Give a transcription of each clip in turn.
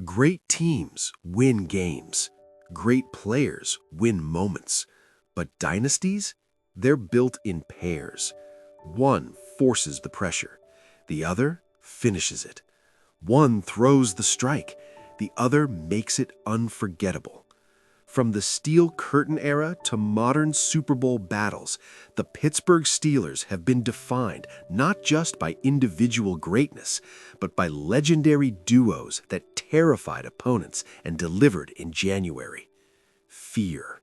Great teams win games. Great players win moments. But dynasties? They're built in pairs. One forces the pressure. The other finishes it. One throws the strike. The other makes it unforgettable. From the Steel Curtain era to modern Super Bowl battles, the Pittsburgh Steelers have been defined not just by individual greatness, but by legendary duos that terrified opponents and delivered in January. Fear,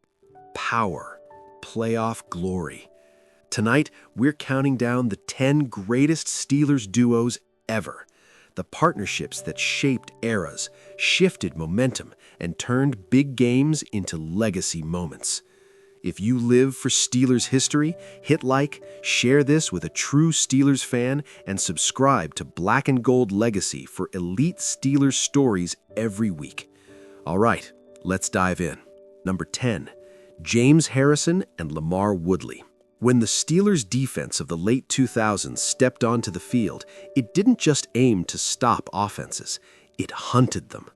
power, playoff glory. Tonight, we're counting down the 10 greatest Steelers duos ever. The partnerships that shaped eras, shifted momentum, and turned big games into legacy moments. If you live for Steelers history, hit like, share this with a true Steelers fan, and subscribe to Black and Gold Legacy for elite Steelers stories every week. All right, let's dive in. Number 10, James Harrison and Lamar Woodley. When the Steelers' defense of the late 2000s stepped onto the field, it didn't just aim to stop offenses, it hunted them.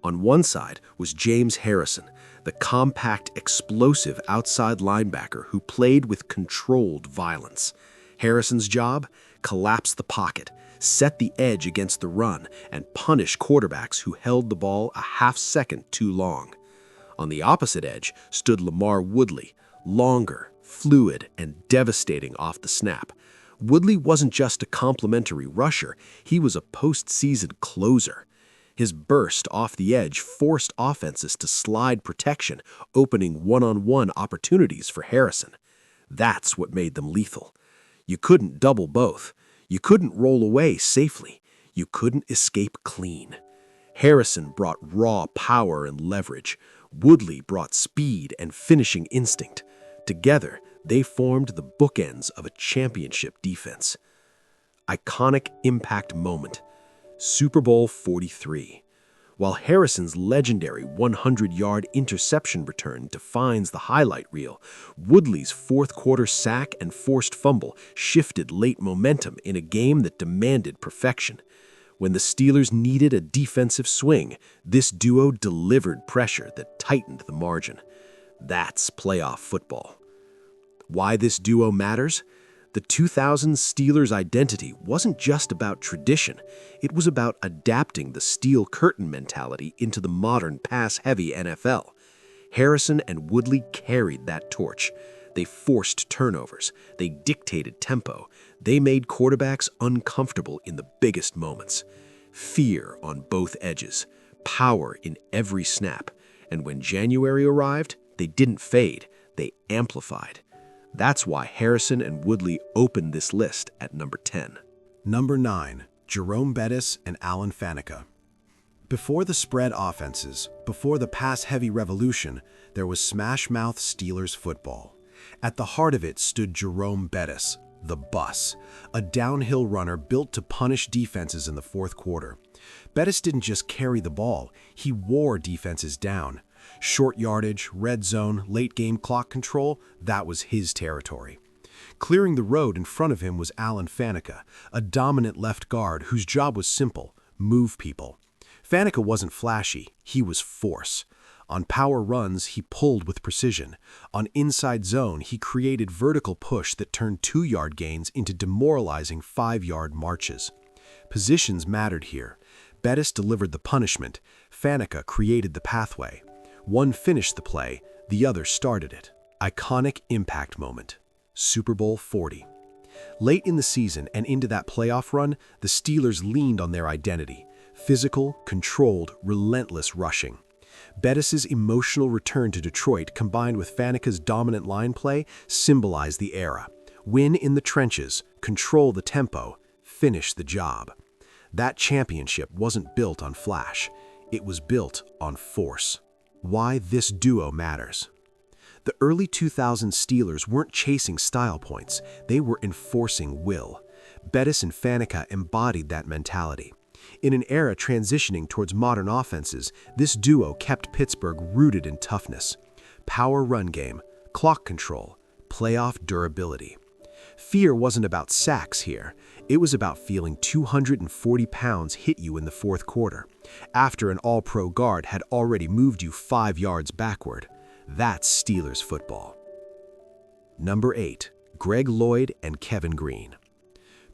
On one side was James Harrison, the compact, explosive outside linebacker who played with controlled violence. Harrison's job? Collapse the pocket, set the edge against the run, and punish quarterbacks who held the ball a half second too long. On the opposite edge stood Lamar Woodley, longer, fluid, and devastating off the snap. Woodley wasn't just a complimentary rusher, he was a postseason closer. His burst off the edge forced offenses to slide protection, opening one-on-one opportunities for Harrison. That's what made them lethal. You couldn't double both. You couldn't roll away safely. You couldn't escape clean. Harrison brought raw power and leverage. Woodley brought speed and finishing instinct. Together, they formed the bookends of a championship defense. Iconic impact moment. Super Bowl 43. While Harrison's legendary 100-yard interception return defines the highlight reel, Woodley's fourth-quarter sack and forced fumble shifted late momentum in a game that demanded perfection. When the Steelers needed a defensive swing, this duo delivered pressure that tightened the margin. That's playoff football. Why this duo matters? The 2000 Steelers' identity wasn't just about tradition. It was about adapting the Steel Curtain mentality into the modern pass-heavy NFL. Harrison and Woodley carried that torch. They forced turnovers. They dictated tempo. They made quarterbacks uncomfortable in the biggest moments. Fear on both edges. Power in every snap. And when January arrived, they didn't fade. They amplified. That's why Harrison and Woodley opened this list at number 10. Number 9, Jerome Bettis and Alan Faneca. Before the spread offenses, before the pass-heavy revolution, there was smash-mouth Steelers football. At the heart of it stood Jerome Bettis, the bus, a downhill runner built to punish defenses in the fourth quarter. Bettis didn't just carry the ball, he wore defenses down. Short yardage, red zone, late-game clock control, that was his territory. Clearing the road in front of him was Alan Faneca, a dominant left guard whose job was simple: move people. Faneca wasn't flashy, he was force. On power runs, he pulled with precision. On inside zone, he created vertical push that turned 2-yard gains into demoralizing 5-yard marches. Positions mattered here. Bettis delivered the punishment. Faneca created the pathway. One finished the play, the other started it. Iconic impact moment. Super Bowl 40. Late in the season and into that playoff run, the Steelers leaned on their identity. Physical, controlled, relentless rushing. Bettis's emotional return to Detroit combined with Faneca's dominant line play symbolized the era. Win in the trenches, control the tempo, finish the job. That championship wasn't built on flash. It was built on force. Why this duo matters. The early 2000s Steelers weren't chasing style points, they were enforcing will. Bettis and Faneca embodied that mentality. In an era transitioning towards modern offenses, this duo kept Pittsburgh rooted in toughness. Power run game, clock control, playoff durability. Fear wasn't about sacks here. It was about feeling 240 pounds hit you in the fourth quarter. after an all-pro guard had already moved you 5 yards backward. That's Steelers football. Number 8. Greg Lloyd and Kevin Greene.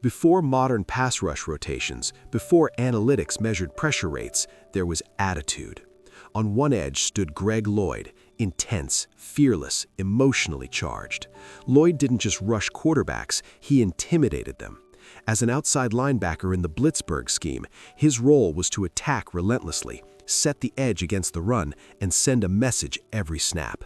Before modern pass rush rotations, before analytics measured pressure rates, there was attitude. On one edge stood Greg Lloyd, intense, fearless, emotionally charged. Lloyd didn't just rush quarterbacks, he intimidated them. As an outside linebacker in the Blitzburgh scheme, his role was to attack relentlessly, set the edge against the run, and send a message every snap.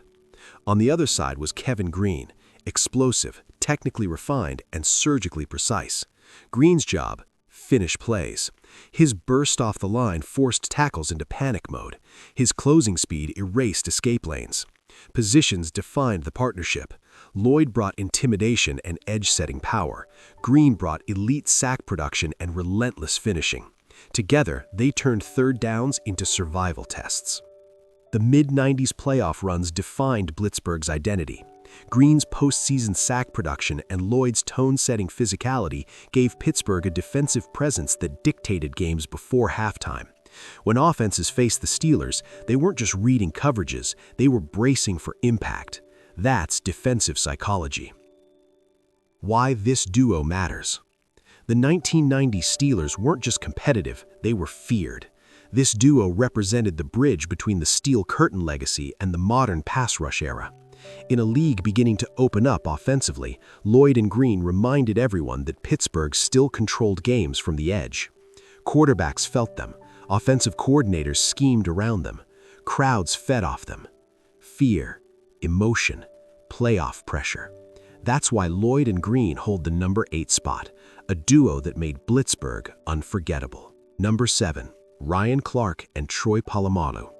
On the other side was Kevin Greene, explosive, technically refined, and surgically precise. Greene's job? Finish plays. His burst off the line forced tackles into panic mode. His closing speed erased escape lanes. Positions defined the partnership. Lloyd brought intimidation and edge-setting power. Greene brought elite sack production and relentless finishing. Together, they turned third downs into survival tests. The mid-90s playoff runs defined Blitzburgh's identity. Greene's postseason sack production and Lloyd's tone-setting physicality gave Pittsburgh a defensive presence that dictated games before halftime. When offenses faced the Steelers, they weren't just reading coverages, they were bracing for impact. That's defensive psychology. Why this duo matters. The 1990 Steelers weren't just competitive, they were feared. This duo represented the bridge between the Steel Curtain legacy and the modern pass rush era. In a league beginning to open up offensively, Lloyd and Greene reminded everyone that Pittsburgh still controlled games from the edge. Quarterbacks felt them. Offensive coordinators schemed around them. Crowds fed off them. Fear, emotion, playoff pressure. That's why Lloyd and Greene hold the number 8 spot, a duo that made Blitzburgh unforgettable. Number 7. Ryan Clark and Troy Polamalu.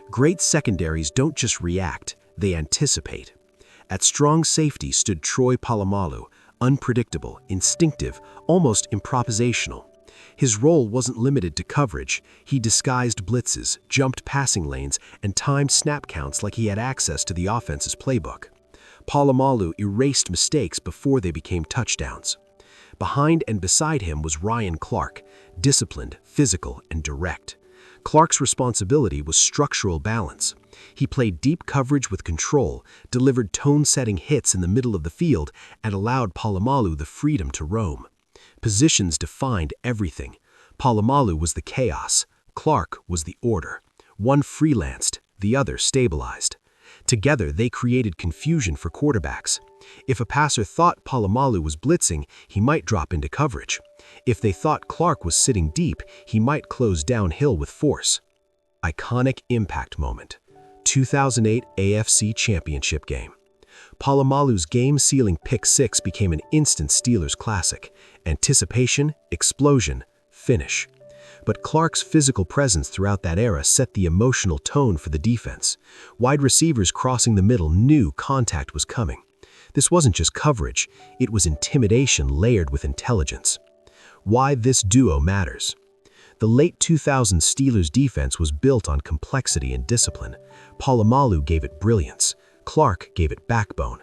Great secondaries don't just react, they anticipate. At strong safety stood Troy Polamalu, unpredictable, instinctive, almost improvisational. His role wasn't limited to coverage. He disguised blitzes, jumped passing lanes, and timed snap counts like he had access to the offense's playbook. Polamalu erased mistakes before they became touchdowns. Behind and beside him was Ryan Clark, disciplined, physical, and direct. Clark's responsibility was structural balance. He played deep coverage with control, delivered tone-setting hits in the middle of the field, and allowed Polamalu the freedom to roam. Positions defined everything. Polamalu was the chaos. Clark was the order. One freelanced, the other stabilized. Together, they created confusion for quarterbacks. If a passer thought Polamalu was blitzing, he might drop into coverage. If they thought Clark was sitting deep, he might close downhill with force. Iconic impact moment. 2008 AFC Championship game. Polamalu's game-sealing pick six became an instant Steelers classic. Anticipation, explosion, finish. But Clark's physical presence throughout that era set the emotional tone for the defense. Wide receivers crossing the middle knew contact was coming. This wasn't just coverage, it was intimidation layered with intelligence. Why this duo matters. The late 2000s Steelers defense was built on complexity and discipline. Polamalu gave it brilliance. Clark gave it backbone.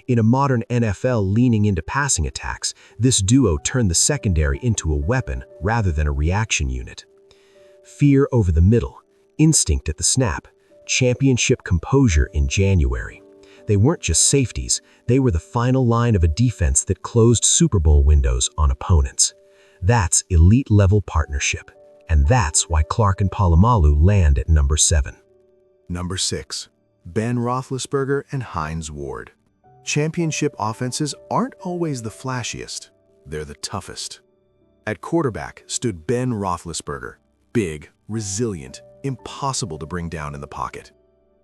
In a modern NFL leaning into passing attacks, this duo turned the secondary into a weapon rather than a reaction unit. Fear over the middle, instinct at the snap, championship composure in January. They weren't just safeties, they were the final line of a defense that closed Super Bowl windows on opponents. That's elite-level partnership, and that's why Clark and Polamalu land at number 7. Number 6. Ben Roethlisberger and Ward. Championship offenses aren't always the flashiest, they're the toughest. At quarterback stood Ben Roethlisberger, big, resilient, impossible to bring down in the pocket.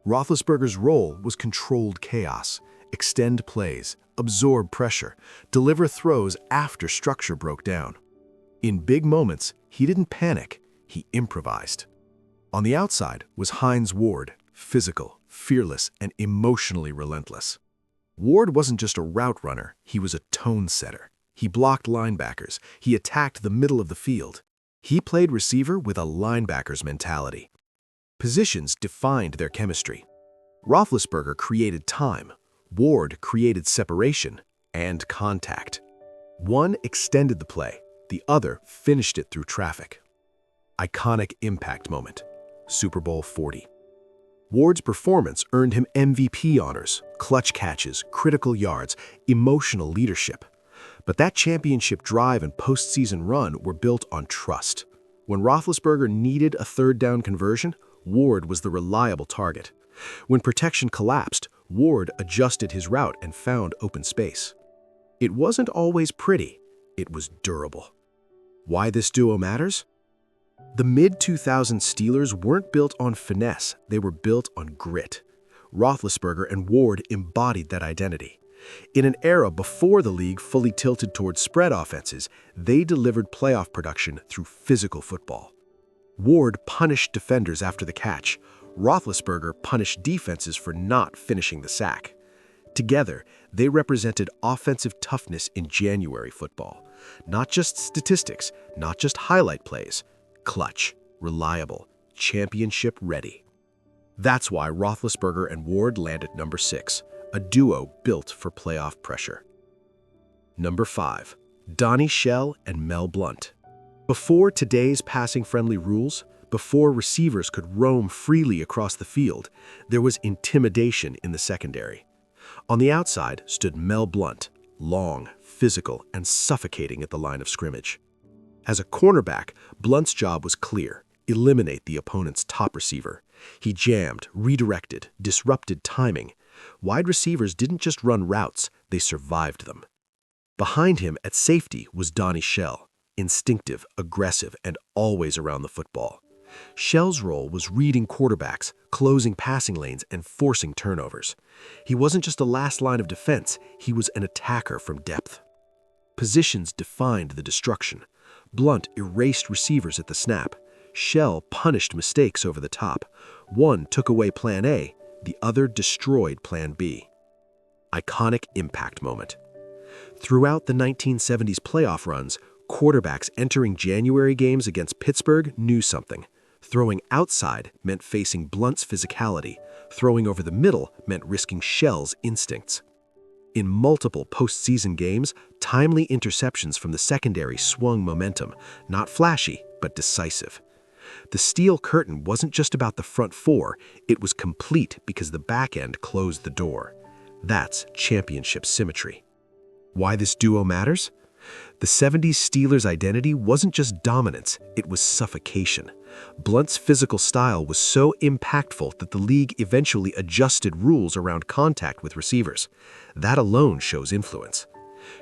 Roethlisberger's role was controlled chaos, extend plays, absorb pressure, deliver throws after structure broke down. In big moments, he didn't panic, he improvised. On the outside was Ward, physical, fearless, and emotionally relentless. Ward wasn't just a route runner, he was a tone setter. He blocked linebackers, he attacked the middle of the field. He played receiver with a linebacker's mentality. Positions defined their chemistry. Roethlisberger created time, Ward created separation and contact. One extended the play, the other finished it through traffic. Iconic impact moment. Super Bowl 40. Ward's performance earned him MVP honors, clutch catches, critical yards, emotional leadership. But that championship drive and postseason run were built on trust. When Roethlisberger needed a third down conversion, Ward was the reliable target. When protection collapsed, Ward adjusted his route and found open space. It wasn't always pretty, it was durable. Why this duo matters? The mid-2000s Steelers weren't built on finesse, they were built on grit. Roethlisberger and Ward embodied that identity. In an era before the league fully tilted towards spread offenses, they delivered playoff production through physical football. Ward punished defenders after the catch. Roethlisberger punished defenses for not finishing the sack. Together, they represented offensive toughness in January football. Not just statistics, not just highlight plays. Clutch, reliable, championship ready. That's why Roethlisberger and Ward land at number 6, a duo built for playoff pressure. Number 5, Blount Shell and Mel Blount. Before today's passing-friendly rules, before receivers could roam freely across the field, there was intimidation in the secondary. On the outside stood Mel Blount, long, physical, and suffocating at the line of scrimmage. As a cornerback, Blount's job was clear: eliminate the opponent's top receiver. He jammed, redirected, disrupted timing. Wide receivers didn't just run routes, they survived them. Behind him at safety was Blount Shell, instinctive, aggressive, and always around the football. Shell's role was reading quarterbacks, closing passing lanes, and forcing turnovers. He wasn't just a last line of defense, he was an attacker from depth. Positions defined the destruction. Blount erased receivers at the snap. Shell punished mistakes over the top. One took away Plan A, the other destroyed Plan B. Iconic impact moment. Throughout the 1970s playoff runs, quarterbacks entering January games against Pittsburgh knew something. Throwing outside meant facing Blount's physicality. Throwing over the middle meant risking Shell's instincts. In multiple postseason games, timely interceptions from the secondary swung momentum, not flashy, but decisive. The steel curtain wasn't just about the front four, it was complete because the back end closed the door. That's championship symmetry. Why this duo matters? The 70s Steelers' identity wasn't just dominance, it was suffocation. Blount's physical style was so impactful that the league eventually adjusted rules around contact with receivers. That alone shows influence.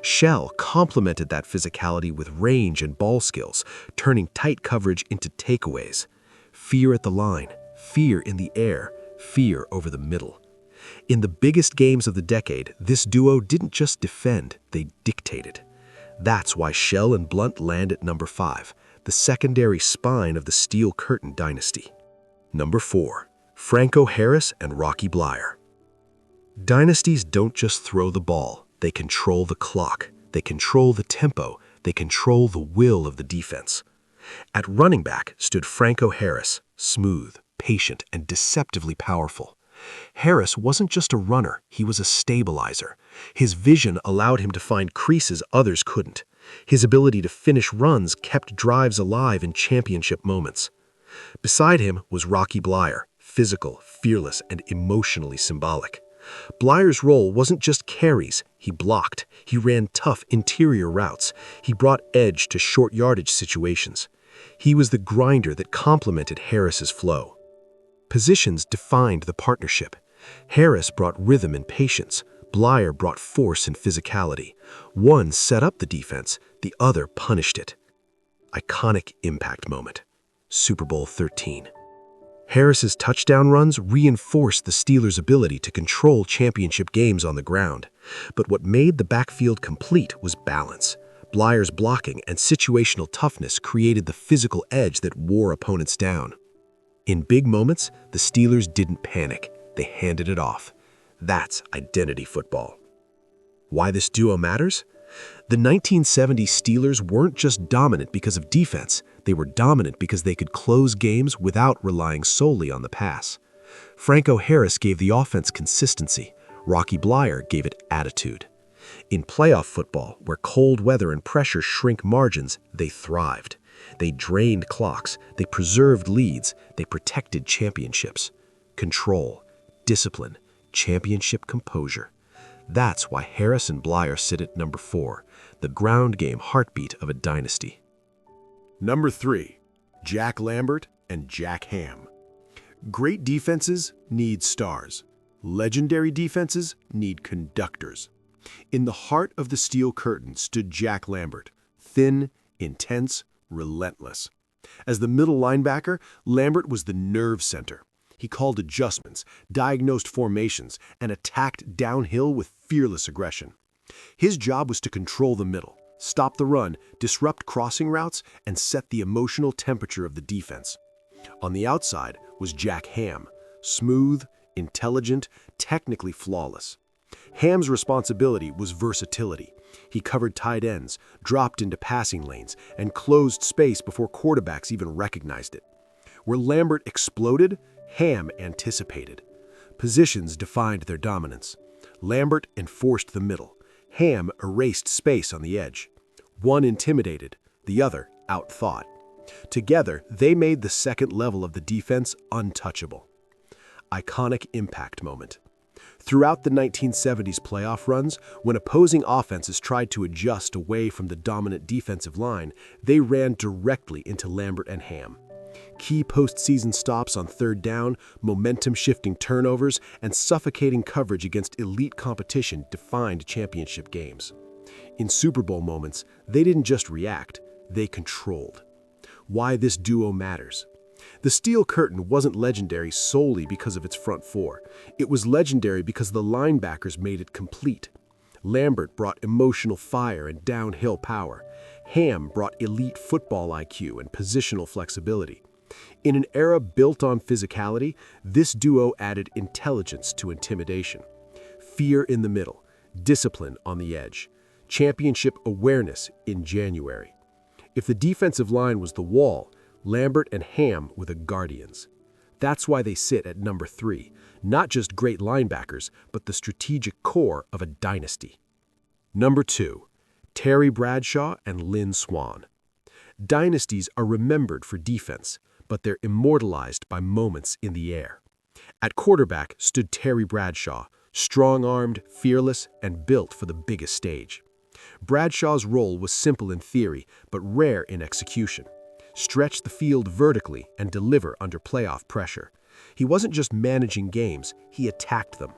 Shell complemented that physicality with range and ball skills, turning tight coverage into takeaways. Fear at the line, fear in the air, fear over the middle. In the biggest games of the decade, this duo didn't just defend, they dictated. That's why Shell and Blount land at number 5, the secondary spine of the Steel Curtain dynasty. Number 4, Franco Harris and Rocky Bleier. Dynasties don't just throw the ball, they control the clock, they control the tempo, they control the will of the defense. At running back stood Franco Harris, smooth, patient, and deceptively powerful. Harris wasn't just a runner, he was a stabilizer. His vision allowed him to find creases others couldn't. His ability to finish runs kept drives alive in championship moments. Beside him was Rocky Bleier, physical, fearless, and emotionally symbolic. Bleier's role wasn't just carries, he blocked. He ran tough interior routes. He brought edge to short yardage situations. He was the grinder that complemented Harris's flow. Positions defined the partnership. Harris brought rhythm and patience. Bleier brought force and physicality. One set up the defense, the other punished it. Iconic impact moment. Super Bowl 13. Harris's touchdown runs reinforced the Steelers' ability to control championship games on the ground. But what made the backfield complete was balance. Bleier's blocking and situational toughness created the physical edge that wore opponents down. In big moments, the Steelers didn't panic, they handed it off. That's identity football. Why this duo matters? The 1970s Steelers weren't just dominant because of defense, they were dominant because they could close games without relying solely on the pass. Franco Harris gave the offense consistency, Rocky Bleier gave it attitude. In playoff football, where cold weather and pressure shrink margins, they thrived. They drained clocks, they preserved leads, they protected championships. Control, discipline, championship composure. That's why Harris and Bleier sit at number 4, the ground game heartbeat of a dynasty. Number 3, Jack Lambert and Jack Ham. Great defenses need stars. Legendary defenses need conductors. In the heart of the steel curtain stood Jack Lambert, thin, intense, relentless. As the middle linebacker, Lambert was the nerve center. He called adjustments, diagnosed formations, and attacked downhill with fearless aggression. His job was to control the middle, stop the run, disrupt crossing routes, and set the emotional temperature of the defense. On the outside was Jack Ham, smooth, intelligent, technically flawless. Ham's responsibility was versatility. He covered tight ends, dropped into passing lanes, and closed space before quarterbacks even recognized it. Where Lambert exploded, Ham anticipated. Positions defined their dominance. Lambert enforced the middle. Ham erased space on the edge. One intimidated, the other outthought. Together, they made the second level of the defense untouchable. Iconic impact moment. Throughout the 1970s playoff runs, when opposing offenses tried to adjust away from the dominant defensive line, they ran directly into Lambert and Ham. Key postseason stops on third down, momentum-shifting turnovers, and suffocating coverage against elite competition defined championship games. In Super Bowl moments, they didn't just react, they controlled. Why this duo matters. The steel curtain wasn't legendary solely because of its front four. It was legendary because the linebackers made it complete. Lambert brought emotional fire and downhill power. Ham brought elite football IQ and positional flexibility. In an era built on physicality, this duo added intelligence to intimidation. Fear in the middle, discipline on the edge, championship awareness in January. If the defensive line was the wall, Lambert and Ham were the guardians. That's why they sit at number 3, not just great linebackers, but the strategic core of a dynasty. Number 2, Terry Bradshaw and Lynn Swann. Dynasties are remembered for defense, but they're immortalized by moments in the air. At quarterback stood Terry Bradshaw, strong-armed, fearless, and built for the biggest stage. Bradshaw's role was simple in theory, but rare in execution. Stretch the field vertically and deliver under playoff pressure. He wasn't just managing games, he attacked them.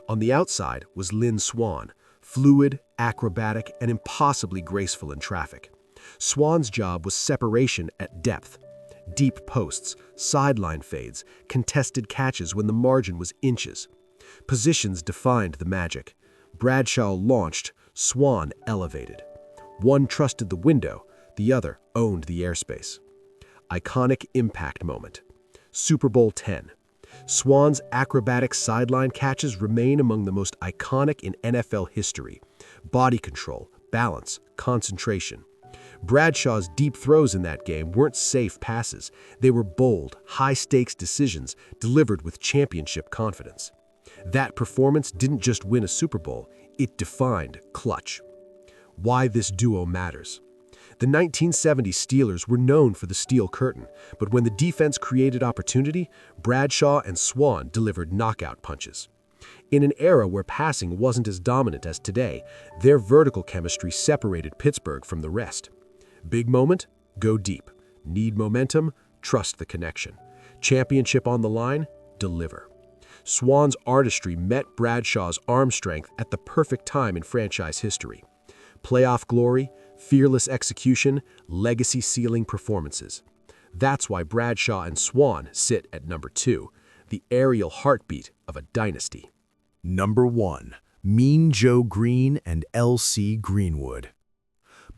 On the outside was Lynn Swann, fluid, acrobatic, and impossibly graceful in traffic. Swann's job was separation at depth. Deep posts, sideline fades, contested catches when the margin was inches. Positions defined the magic. Bradshaw launched, Swann elevated. One trusted the window, the other owned the airspace. Iconic impact moment. Super Bowl X. Swann's acrobatic sideline catches remain among the most iconic in NFL history. Body control, balance, concentration. Bradshaw's deep throws in that game weren't safe passes. They were bold, high-stakes decisions delivered with championship confidence. That performance didn't just win a Super Bowl, it defined clutch. Why this duo matters. The 1970 Steelers were known for the steel curtain, but when the defense created opportunity, Bradshaw and Swann delivered knockout punches. In an era where passing wasn't as dominant as today, their vertical chemistry separated Pittsburgh from the rest. Big moment? Go deep. Need momentum? Trust the connection. Championship on the line? Deliver. Swann's artistry met Bradshaw's arm strength at the perfect time in franchise history. Playoff glory, fearless execution, legacy-sealing performances. That's why Bradshaw and Swann sit at number 2, the aerial heartbeat of a dynasty. Number 1, Mean Joe Greene and L.C. Greenwood.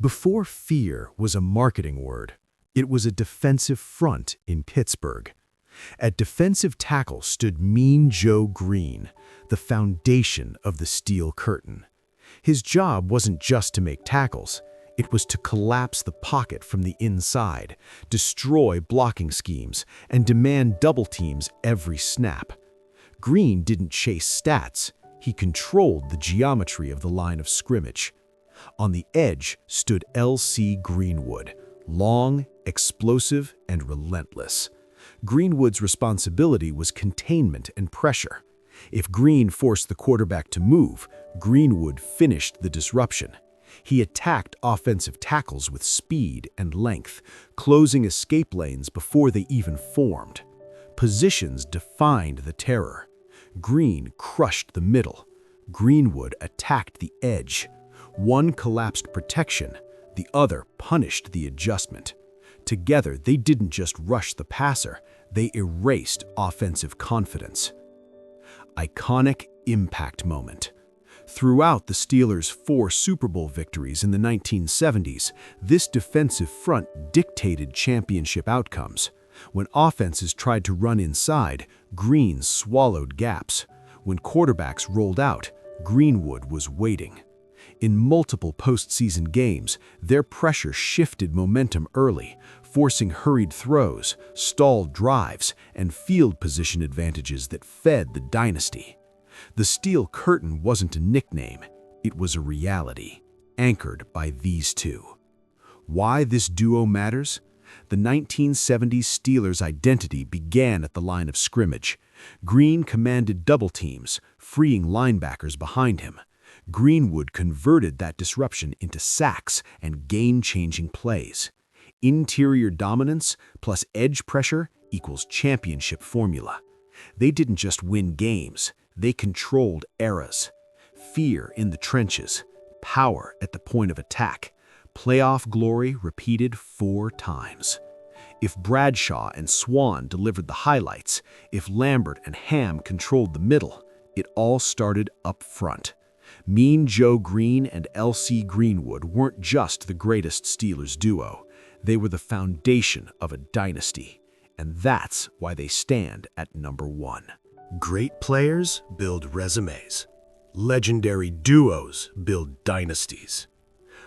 Before fear was a marketing word, it was a defensive front in Pittsburgh. At defensive tackle stood Mean Joe Greene, the foundation of the steel curtain. His job wasn't just to make tackles. It was to collapse the pocket from the inside, destroy blocking schemes, and demand double teams every snap. Greene didn't chase stats. He controlled the geometry of the line of scrimmage. On the edge stood L.C. Greenwood, long, explosive and relentless. Greenwood's responsibility was containment and pressure. If Greene forced the quarterback to move, Greenwood finished the disruption. He attacked offensive tackles with speed and length, closing escape lanes before they even formed. Positions defined the terror. Greene crushed the middle. Greenwood attacked the edge. One collapsed protection, the other punished the adjustment. Together, they didn't just rush the passer, they erased offensive confidence. Iconic impact moment. Throughout the Steelers' 4 Super Bowl victories in the 1970s, this defensive front dictated championship outcomes. When offenses tried to run inside, Greene swallowed gaps. When quarterbacks rolled out, Greenwood was waiting. In multiple postseason games, their pressure shifted momentum early, forcing hurried throws, stalled drives, and field position advantages that fed the dynasty. The Steel Curtain wasn't a nickname, it was a reality, anchored by these two. Why this duo matters? The 1970s Steelers' identity began at the line of scrimmage. Greene commanded double teams, freeing linebackers behind him. Greenwood converted that disruption into sacks and game-changing plays. Interior dominance plus edge pressure equals championship formula. They didn't just win games, they controlled eras. Fear in the trenches, power at the point of attack, playoff glory repeated 4 times. If Bradshaw and Swann delivered the highlights, if Lambert and Ham controlled the middle, it all started up front. Mean Joe Greene and L.C. Greenwood weren't just the greatest Steelers duo. They were the foundation of a dynasty, and that's why they stand at number 1. Great players build resumes. Legendary duos build dynasties.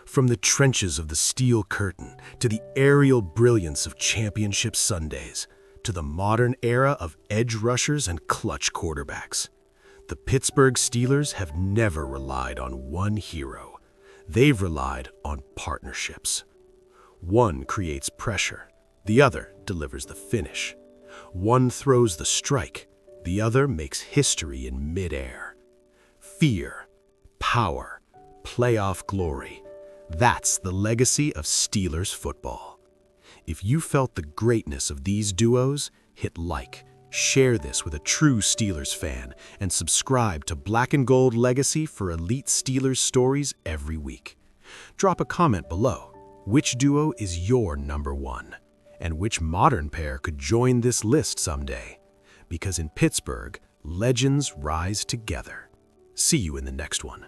From the trenches of the Steel Curtain to the aerial brilliance of championship Sundays to the modern era of edge rushers and clutch quarterbacks, the Pittsburgh Steelers have never relied on one hero. They've relied on partnerships. One creates pressure, the other delivers the finish. One throws the strike, the other makes history in midair. Fear, power, playoff glory. That's the legacy of Steelers football. If you felt the greatness of these duos, hit like, share this with a true Steelers fan, and subscribe to Black and Gold Legacy for elite Steelers stories every week. Drop a comment below. Which duo is your number 1? And which modern pair could join this list someday? Because in Pittsburgh, legends rise together. See you in the next one.